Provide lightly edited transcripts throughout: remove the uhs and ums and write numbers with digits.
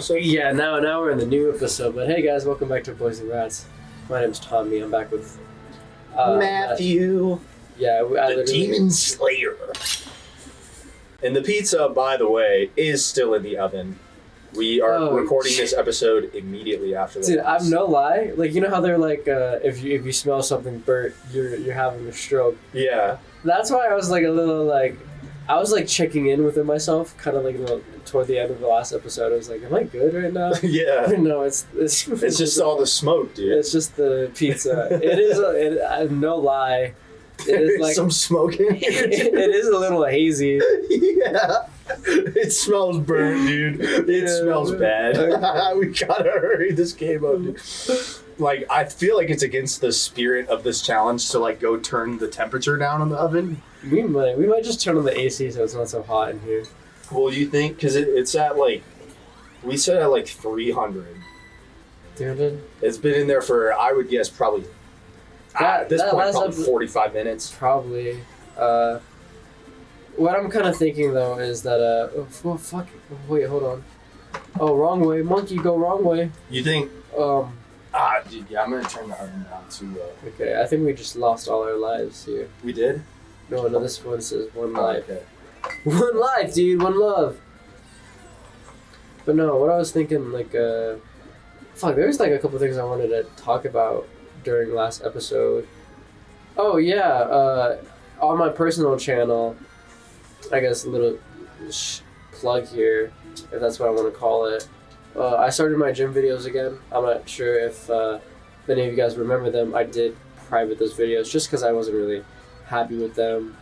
So yeah, now we're in the new episode. But hey guys, welcome back to Boys and Rats. My name's Tommy. I'm back with Matthew. The Demon Slayer. And the pizza, by the way, is still in the oven. We are recording this episode immediately after the Dude, last. I'm no lie. Like, you know how they're like, if you smell something burnt, you're having a stroke. Yeah. That's why I was like a little like, I was like checking in within myself, kind of like toward the end of the last episode. I was like, am I good right now? Yeah. No, it's just all the smoke, dude. It's just the pizza. It is. No lie. It is like some smoke in here. It is a little hazy. Yeah. It smells burnt, dude. It smells bad. We gotta hurry this game up, dude. Like, I feel like it's against the spirit of this challenge to like go turn the temperature down in the oven. We might just turn on the AC so it's not so hot in here. Well, you think? Because it's at like, we set at like 300. Dude, it's been in there for, I would guess, probably at this point, probably 45 minutes. Probably. What I'm kind of thinking though is that wait, hold on. Oh, wrong way, monkey, go wrong way. You think? Dude, yeah, I'm gonna turn the oven down too. Okay, I think we just lost all our lives here. We did? No, this one says one life. Okay. One life, dude, one love. But no, what I was thinking, like, there's like a couple things I wanted to talk about during last episode. Oh yeah, on my personal channel, I guess a little plug here, if that's what I want to call it. I started my gym videos again. I'm not sure if any of you guys remember them. I did private those videos just because I wasn't really happy with them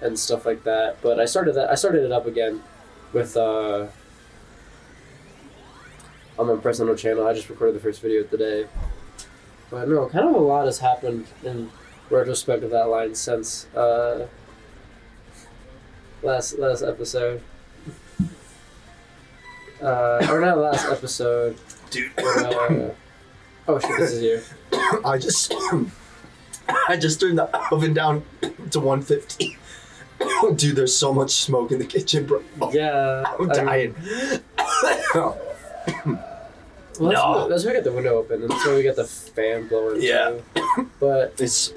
and stuff like that. But I started it up again with on my personal channel. I just recorded the first video today. But no, kind of a lot has happened in retrospect of that line since last episode. Or not last episode. Dude. But, oh shit, this is you. I just turned the oven down to 150. Dude, there's so much smoke in the kitchen, bro. Yeah. I'm dying. Well, let's get the window open, and so we get the fan blowing. Yeah. Too. But it's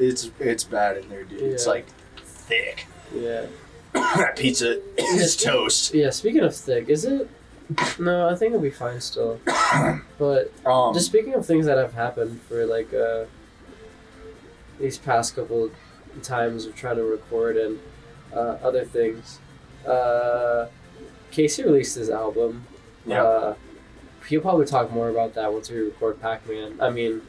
bad in there, dude. Yeah. It's like thick. Yeah. That pizza is toast. Yeah. Speaking of thick, is it? No, I think it'll be fine still. But just speaking of things that have happened for like these past couple times of trying to record and other things. Casey released his album. Yeah. He'll probably talk more about that once we record Pac-Man. I mean,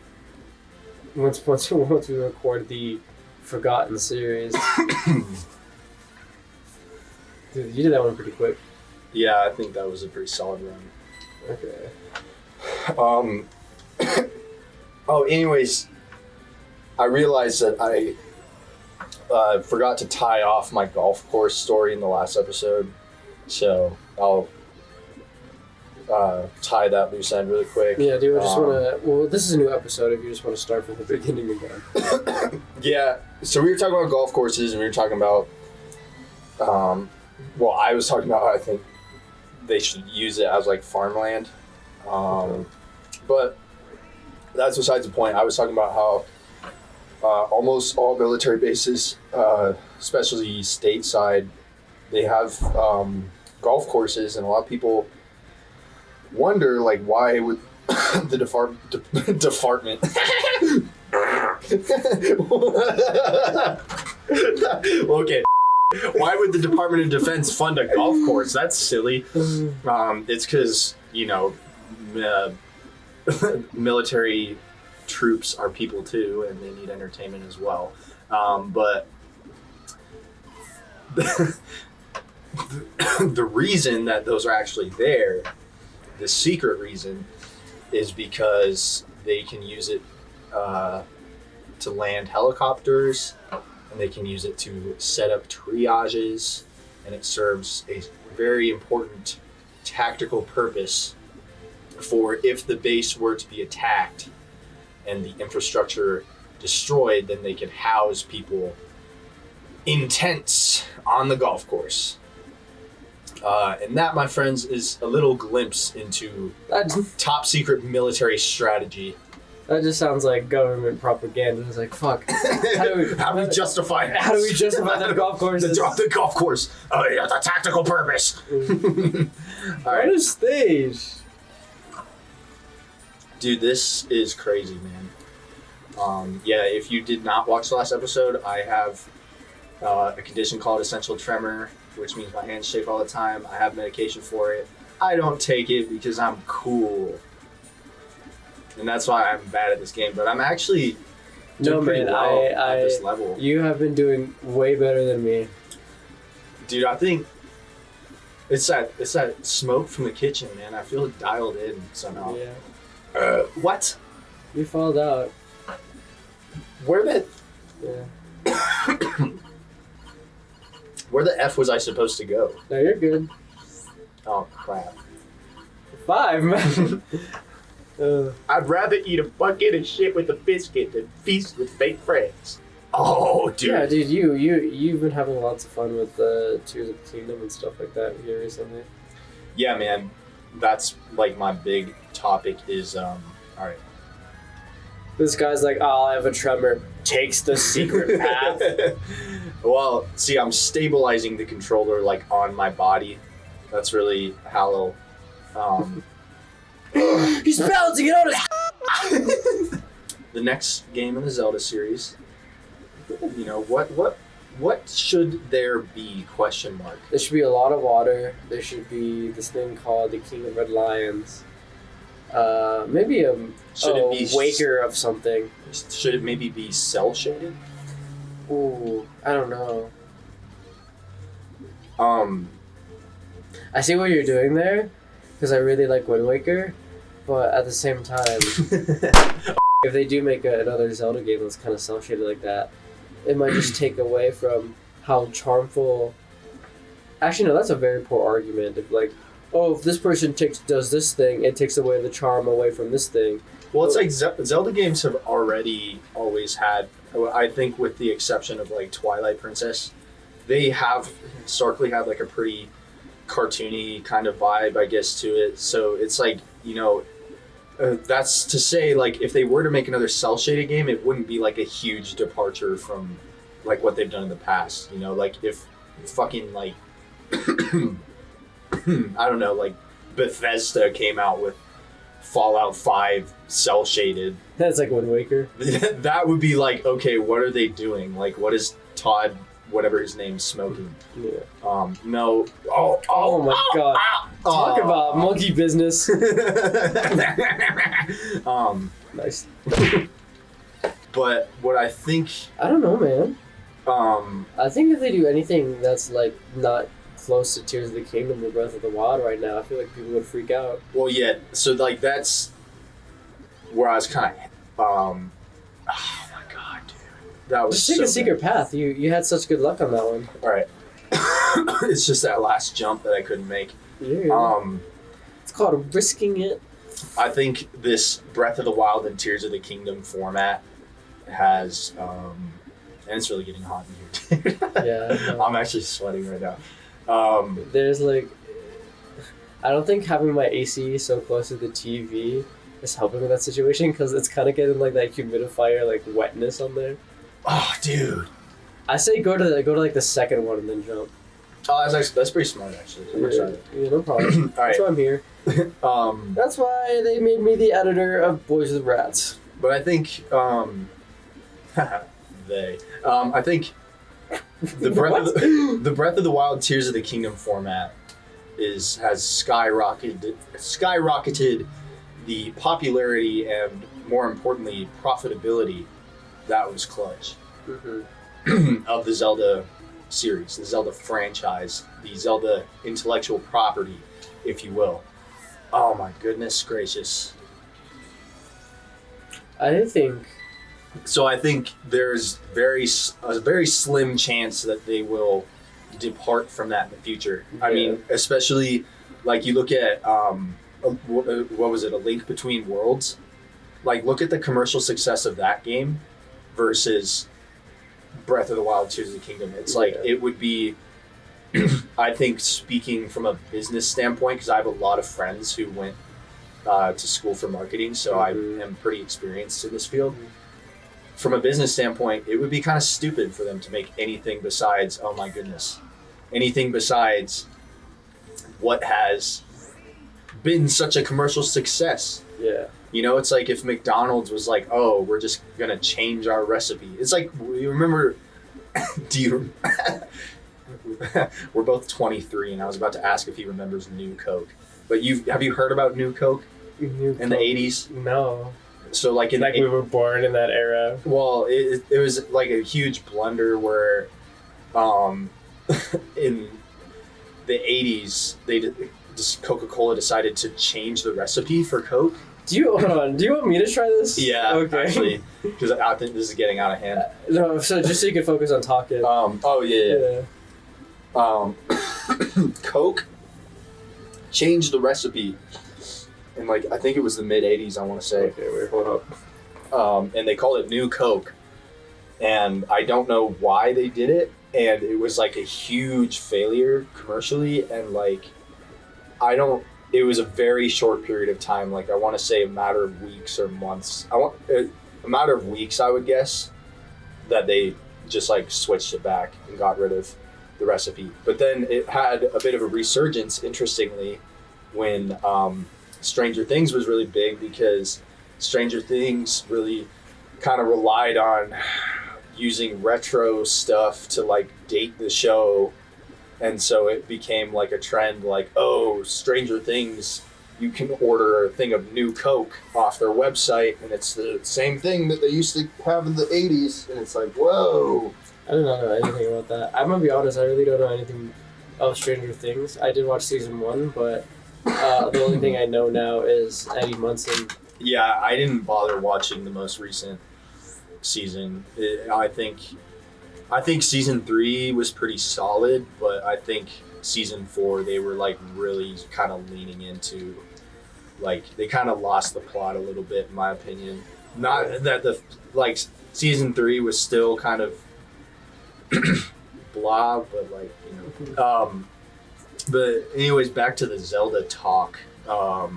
once we record the Forgotten series. Dude, you did that one pretty quick. Yeah, I think that was a pretty solid run. Okay. Anyways, I realized that I forgot to tie off my golf course story in the last episode, so I'll tie that loose end really quick. Yeah, do you just want to... Well, this is a new episode if you just want to start from the beginning again. Yeah, so we were talking about golf courses, and we were talking about... I was talking about how I think they should use it as, like, farmland. But that's besides the point. I was talking about how almost all military bases, especially stateside, they have golf courses, and a lot of people wonder, like, why would the department okay, why would the Department of Defense fund a golf course? That's silly. It's because, military troops are people too, and they need entertainment as well. But the reason that those are actually there, the secret reason, is because they can use it to land helicopters, and they can use it to set up triages, and it serves a very important tactical purpose for if the base were to be attacked and the infrastructure destroyed, then they can house people in tents on the golf course. And that, my friends, is a little glimpse into That top secret military strategy. that just sounds like government propaganda. It's like, fuck. How do we justify it? How do we justify that golf course? The golf course. Oh, yeah, the tactical purpose. All right. What a stage. Dude, this is crazy, man. Yeah, if you did not watch the last episode, I have a condition called essential tremor, which means my hands shake all the time. I have medication for it. I don't take it because I'm cool. And that's why I'm bad at this game. But I'm actually doing pretty well at this level. You have been doing way better than me. Dude, I think it's that smoke from the kitchen, man. I feel dialed in somehow. Yeah. What? You fouled out. Where the Yeah. where the F was I supposed to go? No, you're good. Oh crap. 5, man. I'd rather eat a bucket of shit with a biscuit than feast with fake friends. Oh, dude. Yeah, dude, you've been having lots of fun with Tears of the Kingdom and stuff like that here recently. Yeah, man. That's like my big topic is alright. This guy's like, oh, I have a tremor. Takes the secret path. Well, see, I'm stabilizing the controller like on my body. That's really how He's balancing it on his. the next game in the Zelda series. You know, what should there be? Question mark. There should be a lot of water. There should be this thing called the King of Red Lions. Maybe Should it be Waker of something. Should it maybe be cell shaded? Ooh, I don't know. I I see what you're doing there, because I really like Wind Waker, but at the same time, if they do make another Zelda game that's kind of cel shaded like that, it might just take away from how charmful. Actually, no, that's a very poor argument. If like, oh, if this person does this thing, it takes away the charm away from this thing. Well, it's like Zelda games have already always had, I think with the exception of like Twilight Princess, they have historically had like a pretty cartoony kind of vibe, I guess, to it. So it's like, you know, that's to say, like, if they were to make another cel-shaded game, it wouldn't be like a huge departure from like what they've done in the past. You know, like if fucking like I don't know, like Bethesda came out with Fallout 5 cel-shaded. That's like Wind Waker. That would be like, okay, what are they doing? Like, what is Todd, whatever his name's, smoking? Yeah. No. Oh my god. Talk about monkey business. Nice. But what I think, I don't know, man. I think if they do anything that's like not close to Tears of the Kingdom or Breath of the Wild right now, I feel like people would freak out. well, yeah, so like that's where I was kind of, oh my god, dude. That was Just take so a secret path. You had such good luck on that one. All right. It's just that last jump that I couldn't make. Yeah. It's called risking it. I think this Breath of the Wild and Tears of the Kingdom format has, and it's really getting hot in here, dude. Yeah. I'm actually sweating right now. There's like, I don't think having my AC so close to the TV is helping with that situation because it's kind of getting like that humidifier like wetness on there. Oh, dude. I say go to like the second one and then jump. Oh, that's pretty smart actually. I'm excited. Yeah, no problem. All right. That's why I'm here. That's why they made me the editor of Boys with Rats. But I think I think the Breath of the Wild Tears of the Kingdom format has skyrocketed the popularity and, more importantly, profitability that was clutch of the Zelda series, the Zelda franchise, the Zelda intellectual property, if you will. Oh my goodness gracious. I think there's a very slim chance that they will depart from that in the future. Yeah. I mean, especially like you look at what was it, A Link Between Worlds? Like, look at the commercial success of that game versus Breath of the Wild, Tears of the Kingdom. It's like it would be I think speaking from a business standpoint, because I have a lot of friends who went to school for marketing, so I am pretty experienced in this field. From a business standpoint, it would be kind of stupid for them to make anything besides, oh my goodness, anything besides what has been such a commercial success. Yeah. You know, it's like if McDonald's was like, oh, we're just going to change our recipe. It's like, you remember, we're both 23, and I was about to ask if he remembers New Coke. But have you heard about New Coke in the 80s? No. So like we were born in that era. Well, it was like a huge blunder where in the 80s, Coca-Cola decided to change the recipe for Coke. Do you want me to try this? Yeah, okay. Actually, because I think this is getting out of hand. No, so just so you can focus on talking. Coke changed the recipe in I think it was the mid 80s, I want to say. Okay, wait, hold up. And they called it New Coke, and I don't know why they did it, and it was like a huge failure commercially, and it was a very short period of time. I want to say a matter of weeks or months. A matter of weeks, I would guess, that they just switched it back and got rid of the recipe. But then it had a bit of a resurgence, interestingly, when Stranger Things was really big, because Stranger Things really kind of relied on using retro stuff to date the show. And so it became a trend, oh, Stranger Things, you can order a thing of New Coke off their website, and it's the same thing that they used to have in the 80s. And it's whoa. I do not know anything about that. I'm going to be honest, I really don't know anything of Stranger Things. I did watch season 1, but the only thing I know now is Eddie Munson. Yeah, I didn't bother watching the most recent season. I think season 3 was pretty solid, but I think season 4 they were really kind of leaning into they kind of lost the plot a little bit, in my opinion. Not that the season 3 was still kind of blah, but but anyways, back to the Zelda talk. I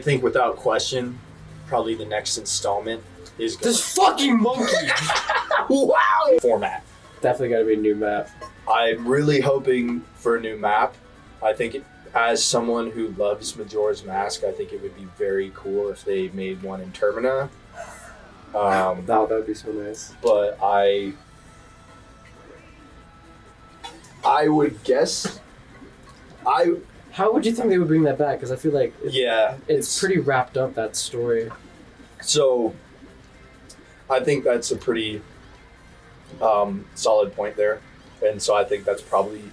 think without question, probably the next installment is this fucking monkey. Wow! Format. Definitely gotta be a new map. I'm really hoping for a new map. I think as someone who loves Majora's Mask, I think it would be very cool if they made one in Termina. That would be so nice. But I would guess How would you think they would bring that back? Because I feel like it's pretty wrapped up, that story. So I think that's a pretty solid point there. And so I think that's probably,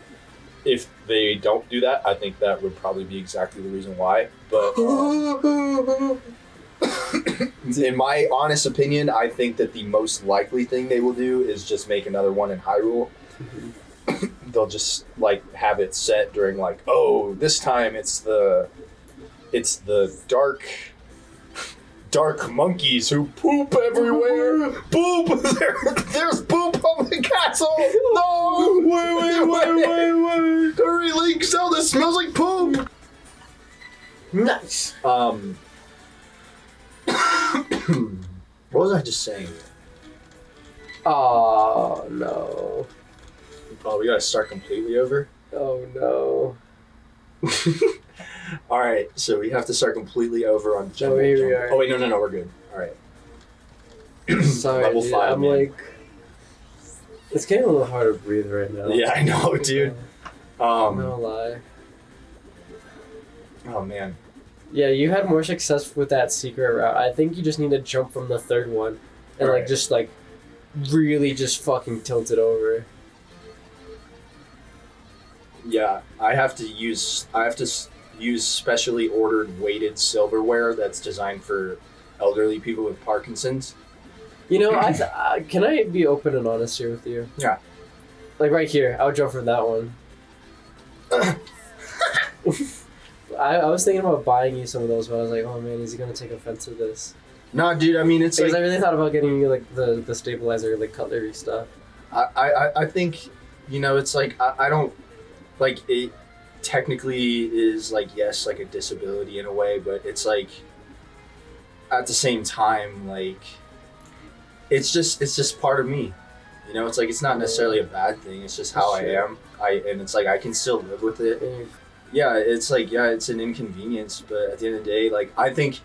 if they don't do that, I think that would probably be exactly the reason why. But in my honest opinion, I think that the most likely thing they will do is just make another one in Hyrule. Mm-hmm. They'll just have it set during this time it's the dark monkeys who poop everywhere. Poop! There's poop on the castle! No! Wait! Hurry, Link! Zelda smells like poop! Nice! What was I just saying? Oh, no. Oh, we gotta start completely over? Oh, no. Alright, so we have to start completely over on Jungle here Jump. we are. Oh, wait, no, we're good. Alright. Sorry, Level dude, 5, I'm man. it's getting a little hard to breathe right now. Yeah, I know, dude. No lie. Oh, man. Yeah, you had more success with that secret route. I think you just need to jump from the third one and Right. just really just fucking tilt it over. Yeah, I have to use specially ordered weighted silverware that's designed for elderly people with Parkinson's. You know, can I be open and honest here with you? Yeah. Right here, I would jump from that one. I was thinking about buying you some of those, but I was like, oh man, is he gonna take offense to this? No, dude, I mean, it's Because I really thought about getting you the stabilizer, cutlery stuff. I think, you know, it's like I don't like it. Technically, is like yes, like a disability in a way, but it's like at the same time, like it's just part of me. You know, it's like it's not necessarily a bad thing. It's just how I am. And it's like I can still live with it. Yeah, it's like it's an inconvenience, but at the end of the day, like I think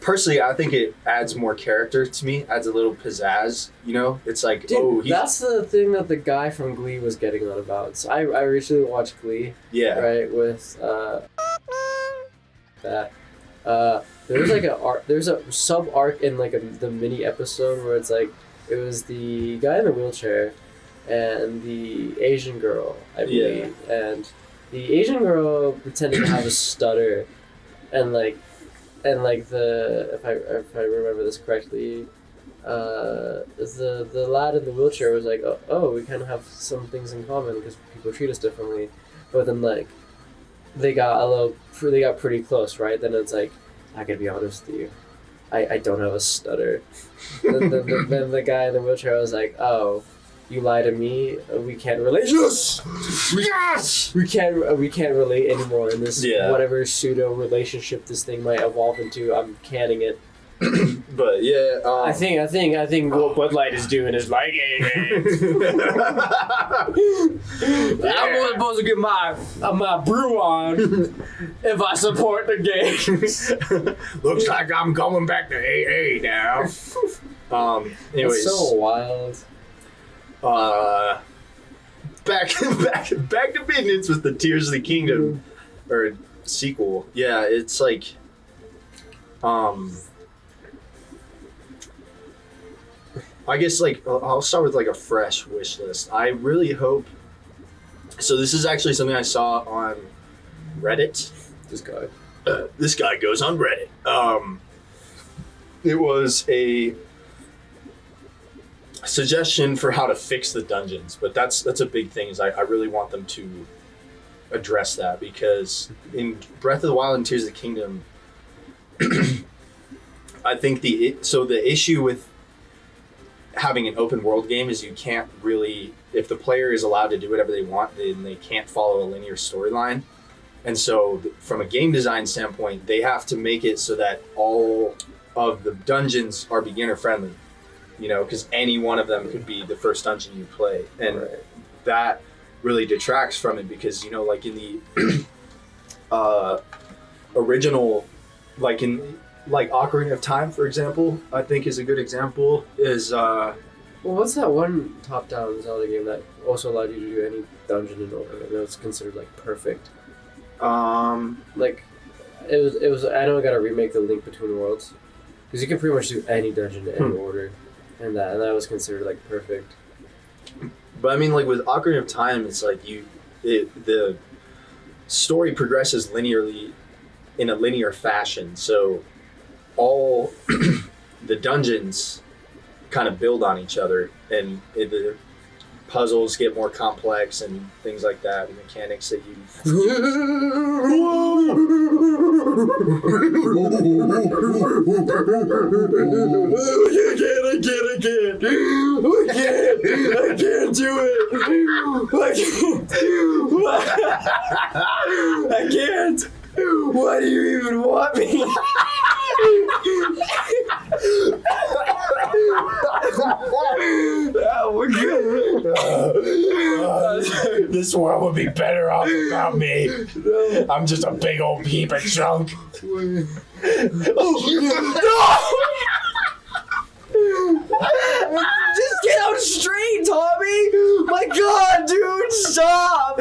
personally, I think it adds more character to me, adds a little pizzazz. You know, it's like dude, that's the thing that the guy from Glee was getting on about. So I recently watched Glee. Yeah. Right with that. There's like there's a sub arc in like the mini episode where it's like it was the guy in the wheelchair and the Asian girl, I believe, and the Asian girl pretended to have a stutter, and like the if I remember this correctly, the lad in the wheelchair was like, oh, we kind of have some things in common because people treat us differently, but then like they got pretty close, right? Then it's like, I gotta be honest with you, I don't have a stutter. then the guy in the wheelchair was like, oh, you lie to me, we can't relate. Yes! We can't relate anymore in this whatever pseudo relationship this thing might evolve into. I'm canning it. But yeah, I think what Bud Light is doing is like, hey. I'm supposed to get my brew on if I support the game. Looks like I'm going back to AA now. Anyways, that's so wild. Back to business with the Tears of the Kingdom or sequel. Yeah, it's like I guess like I'll start with like a fresh wish list. I really hope. So this is actually something I saw on Reddit. This guy goes on Reddit. It was a suggestion for how to fix the dungeons, but that's a big thing. Is I really want them to address that, because in Breath of the Wild and Tears of the Kingdom, I think the issue with having an open world game is you can't really, if the player is allowed to do whatever they want, then they can't follow a linear storyline. And so from a game design standpoint, they have to make it so that all of the dungeons are beginner friendly, you know, because any one of them could be the first dungeon you play. And that really detracts from it, because, you know, like in the original, like in Ocarina of Time, for example, I think is a good example, is well, what's that one top-down Zelda game that also allowed you to do any dungeon in order, and it was considered like perfect? Like it was I know I gotta remake the Link Between Worlds, because you can pretty much do any dungeon in any order, and that was considered like perfect. But I mean, like with Ocarina of Time, it's like the story progresses linearly in a linear fashion, so all the dungeons kind of build on each other, and the puzzles get more complex and things like that, the mechanics that you I can't do it. I can't. Why do you even want me? This world would be better off without me. I'm just a big old heap of junk. Just get out straight, Tommy! My God, dude, stop!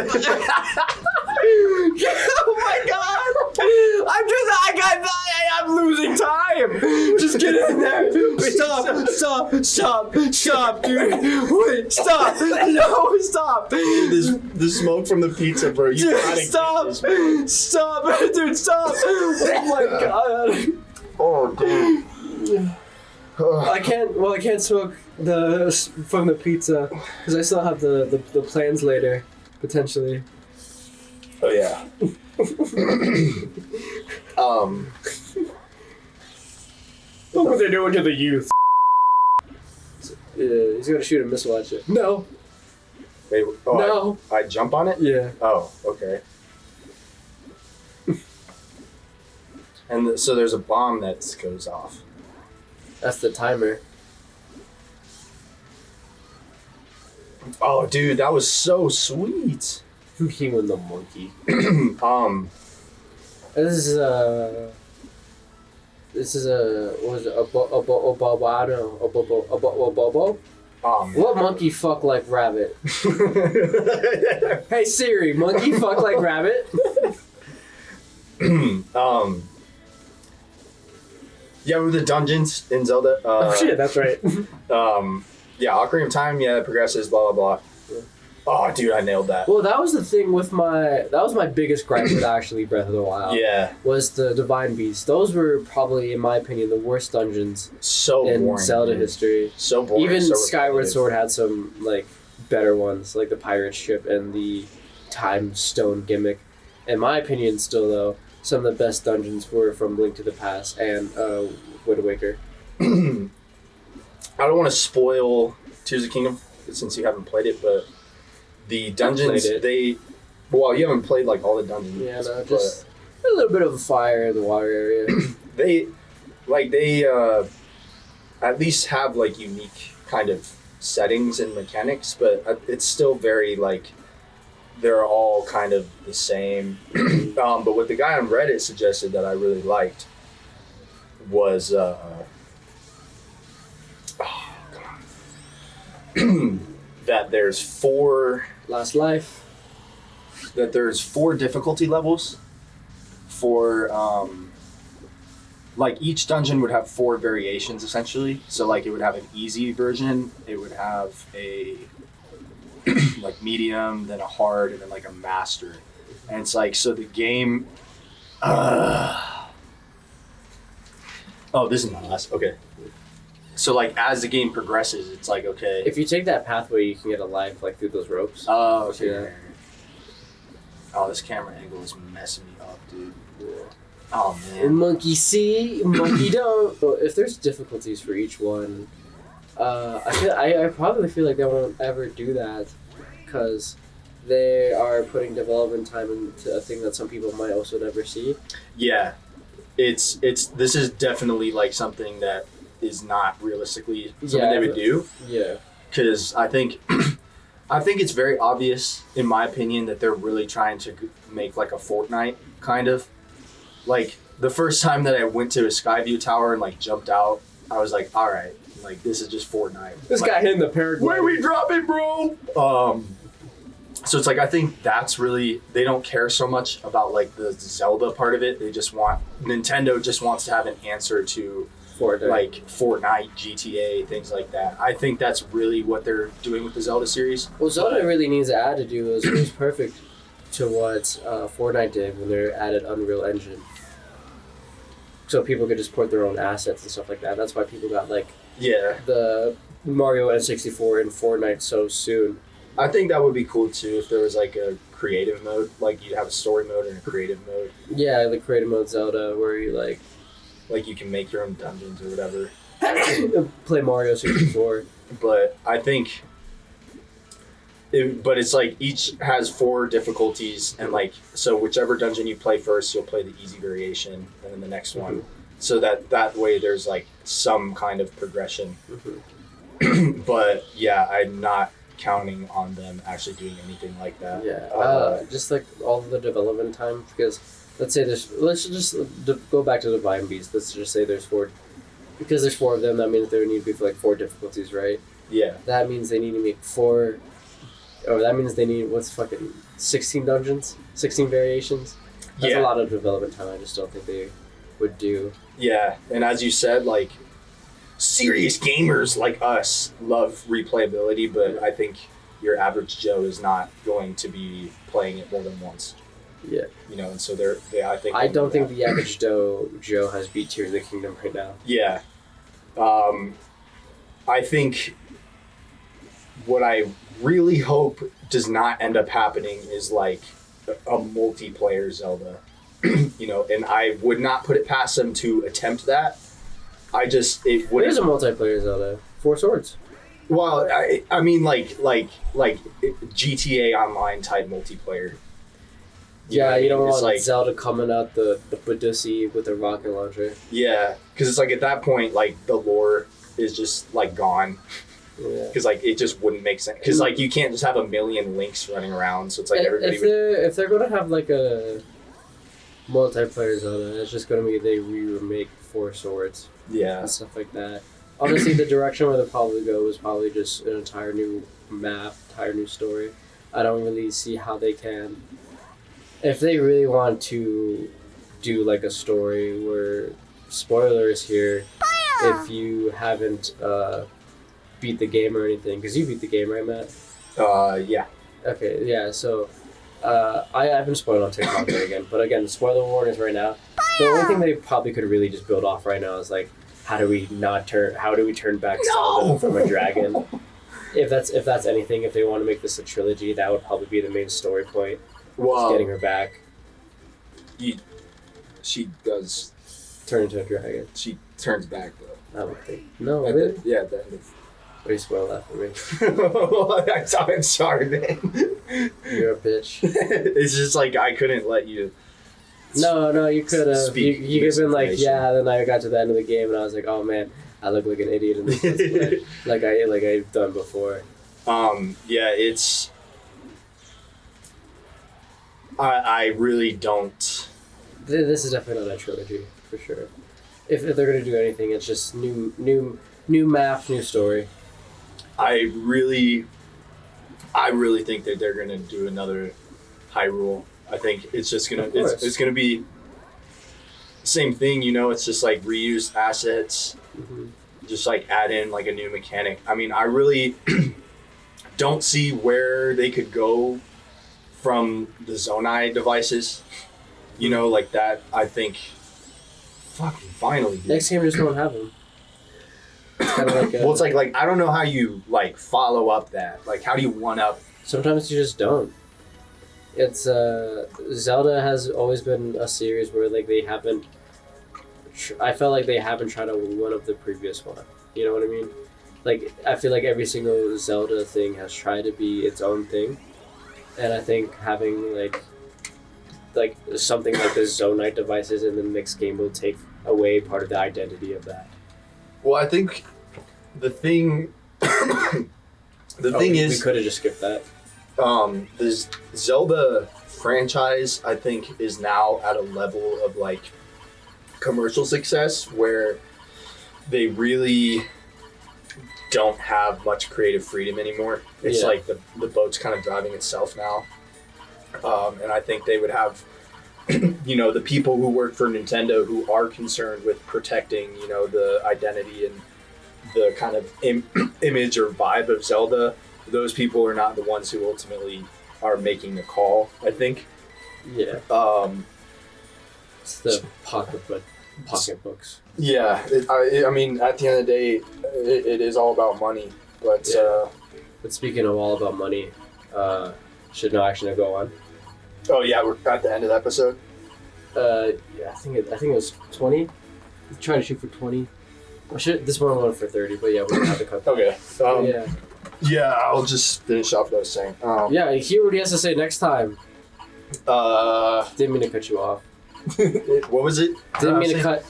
Oh my God! I'm losing time! Just get in there! Stop, dude! Wait, stop! No, stop! The smoke from the pizza, bro. You dude, stop! Stop! Dude, stop! Oh my God! Oh, dude. I can't smoke from the pizza because I still have the plans later, potentially. Oh yeah. Look what they're doing to the youth. Yeah, he's gonna shoot a missile at you. No. Wait, oh, No. I jump on it? Yeah. Oh, okay. And so there's a bomb that goes off. That's the timer. Oh, dude, that was so sweet. He won the monkey. This is a what was it? A bobo? What monkey fuck like rabbit? Hey Siri, monkey fuck like rabbit? Yeah, with the dungeons in Zelda. Oh shit, that's right. Yeah, Ocarina of Time. Yeah, it progresses. Blah blah blah. Yeah. Oh, dude, I nailed that. Well, that was the thing with that was my biggest gripe with actually Breath of the Wild. Yeah. Was the Divine Beasts. Those were probably, in my opinion, the worst dungeons So in boring, Zelda dude. history. So boring. Even so Skyward repetitive. Sword had some like better ones, like the pirate ship and the time stone gimmick. In my opinion, still though, some of the best dungeons were from Link to the Past and Wind Waker. I don't want to spoil Tears of the Kingdom since you haven't played it, but the dungeons well, you haven't played like all the dungeons. Yeah, no, just a little bit of a fire in the water area. they at least have like unique kind of settings and mechanics, but it's still very like they're all kind of the same. But what the guy on Reddit suggested that I really liked was that there's four difficulty levels for like each dungeon would have 4 variations essentially. So like it would have an easy version, it would have a like medium, then a hard, and then like a master. And it's like, so the game oh, this is my last. Okay. So like as the game progresses, it's like, okay, If you take that pathway, you can get a life like through those ropes. oh, okay. Yeah. Oh, this camera angle is messing me up, dude. Oh man. Monkey see, monkey don't. Well, if there's difficulties for each one, I probably feel like they won't ever do that because they are putting development time into a thing that some people might also never see. Yeah, it's this is definitely like something that is not realistically something they would do. Yeah. Because I think it's very obvious, in my opinion, that they're really trying to make like a Fortnite kind of. Like the first time that I went to a Skyview Tower and like jumped out, I was like, all right, like this is just Fortnite. This like, guy hitting the paraglide. where we dropping, bro? So it's like, I think that's really, they don't care so much about like the Zelda part of it. Nintendo just wants to have an answer to Fortnite. like Fortnite, GTA, things like that. I think that's really what they're doing with the Zelda series. Well, Zelda really needs to add to do was perfect to what Fortnite did when they added Unreal Engine. So people could just port their own assets and stuff like that. That's why people got like the Mario N64 and Fortnite so soon. I think that would be cool too if there was like a creative mode, like you have a story mode and a creative mode. Yeah, the creative mode Zelda where you like you can make your own dungeons or whatever. play Mario 64. But I think but it's like each has 4 difficulties, and like so whichever dungeon you play first, you'll play the easy variation, and then the next one. So that way there's like some kind of progression. But yeah, I'm not counting on them actually doing anything like that. Yeah, just like all the development time, because let's just go back to the Divine Beast. Let's just say there's 4, because there's 4 of them. That means there need to be like 4 difficulties, right? Yeah. That means they need to make 4. Oh, that means they need 16 dungeons, 16 variations. That's a lot of development time. I just don't think they would do. Yeah, and as you said, like serious gamers like us love replayability, but I think your average Joe is not going to be playing it more than once. Yeah. You know, and so I think I don't think the average Joe has beat Tears of the Kingdom right now. Yeah. I think what I really hope does not end up happening is like a multiplayer Zelda. You know, and I would not put it past them to attempt that. There's a multiplayer Zelda. 4 Swords. Well, I mean, like GTA Online type multiplayer. Yeah, you don't want like Zelda coming out the Badusi with a rocket launcher. Yeah, because it's like at that point, like the lore is just like gone. Yeah. Because like it just wouldn't make sense. Because like you can't just have a million links running around. So it's like everybody. If they're gonna have like a multiplayer Zelda, it's just gonna be they remake Four Swords. Yeah. And stuff like that. Honestly, the direction where they'll probably go is probably just an entire new map, entire new story. I don't really see how they can. If they really want to do like a story where, spoilers here, if you haven't beat the game or anything, because you beat the game, right, Matt? Yeah. Okay, yeah, so I've been spoiled on TikTok again, but again, spoiler warnings right now. The only thing they probably could really just build off right now is like, how do we turn back Zelda from a dragon? If that's anything, if they want to make this a trilogy, that would probably be the main story point. Well, getting her back. She does turn into a dragon. She turns back though. I don't think. No, at really? At the end of. Why you spoil that for me? I'm sorry, man. You're a bitch. It's just like I couldn't let you. No, you could have. You could have been like, yeah. Then I got to the end of the game and I was like, oh man, I look like an idiot in this let's play. like I've done before. Yeah, it's. I really don't. This is definitely not a trilogy for sure. If they're gonna do anything, it's just new map, new story. I really think that they're gonna do another Hyrule. I think it's just gonna it's gonna be same thing. It's just like reused assets, just like add in like a new mechanic. I mean, I really don't see where they could go from the Zonai devices. Like that. I think. Fucking finally, dude. Next game just don't have them. It's kind of like well, it's like I don't know how you like follow up that. Like, how do you one up? Sometimes you just don't. It's Zelda has always been a series where like they haven't. I felt like they haven't tried to one up the previous one. You know what I mean? Like I feel like every single Zelda thing has tried to be its own thing, and I think having like something like the Zonite devices in the next game will take away part of the identity of that. Well, I think the thing is we could have just skipped that. The Zelda franchise, I think, is now at a level of like commercial success where they really don't have much creative freedom anymore. It's like the boat's kind of driving itself now. And I think they would have, the people who work for Nintendo who are concerned with protecting, the identity and the kind of image or vibe of Zelda. Those people are not the ones who ultimately are making the call, I think. Yeah. It's the pocketbooks. Yeah. I mean, at the end of the day, it is all about money. But, But speaking of all about money, should no action go on? Oh yeah, we're at the end of the episode. Yeah, I think it was 20. Try to shoot for 20. This one went for 30, but yeah, we're gonna have to cut. Okay. Yeah, I'll just finish off what I was saying. Yeah, hear what he has to say next time. Didn't mean to cut you off. What was it? Didn't mean to cut.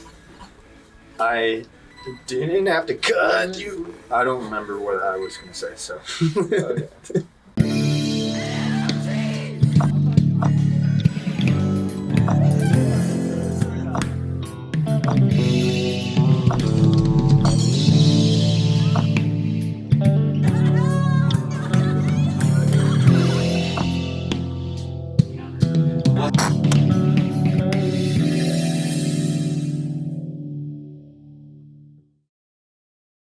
I didn't have to cut you. I don't remember what I was gonna say. So. Okay.